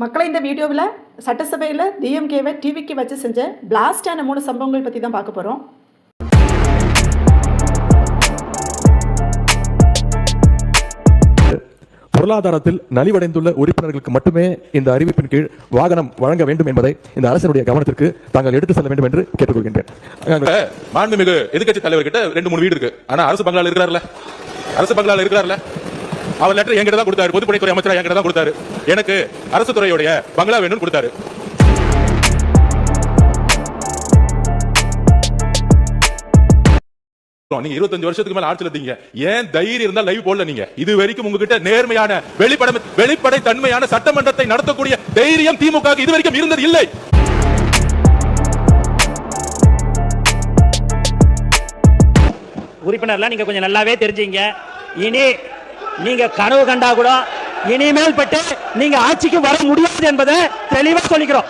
மக்களை இந்த வீடியோவில் சட்டசபையில் டிஎம்கேவை டிவிக்கு வச்சு செஞ்ச பிளாஸ்டான 3 சம்பவங்கள் பற்றி தான் பார்க்க போகிறோம். பொருளாதாரத்தில் நலிவடைந்துள்ள உறுப்பினர்களுக்கு மட்டுமே இந்த அறிவிப்பின் கீழ் வாகனம் வழங்க வேண்டும் என்பதை இந்த அரசினுடைய கவனத்திற்கு தாங்கள் எடுத்து செல்ல வேண்டும் என்று கேட்டுக்கொள்கின்றேன். மாண்புமிகு எதிர்க்கட்சி தலைவர் கிட்ட 2-3 வீடு இருக்கு. ஆனா அரசு பங்களால இருக்கிறார்ல அவர் லெட்டர் என்கிட்ட தான் கொடுத்தாரு. பொதுப்பணித்துறை அமைச்சர் என்கிட்ட தான் கொடுத்தாரு. எனக்கு அரசு துறையுடைய பங்களா வேணும்னு கொடுத்தாரு. நீங்க 25 வருஷத்துக்கு மேல ஆட்சியில் இருந்தீங்க. ஏன் தைரியம் இருந்தா லைவ் போடல? நீங்க இது வரைக்கும் உங்ககிட்ட நேர்மையான வெளிப்படை தன்மையான சட்டமன்றத்தை நடத்தக்கூடிய தைரியம் திமுக இது வரைக்கும் இருந்தது இல்லை. உறுப்பினர்லாம் நீங்க கொஞ்சம் நல்லாவே தெரிஞ்சீங்க. இனி நீங்க கனவு கண்டா கூட இனிமேல் பட்டு நீங்க ஆட்சிக்கு வர முடியாது என்பதை தெளிவா சொல்லிக்கிறோம்.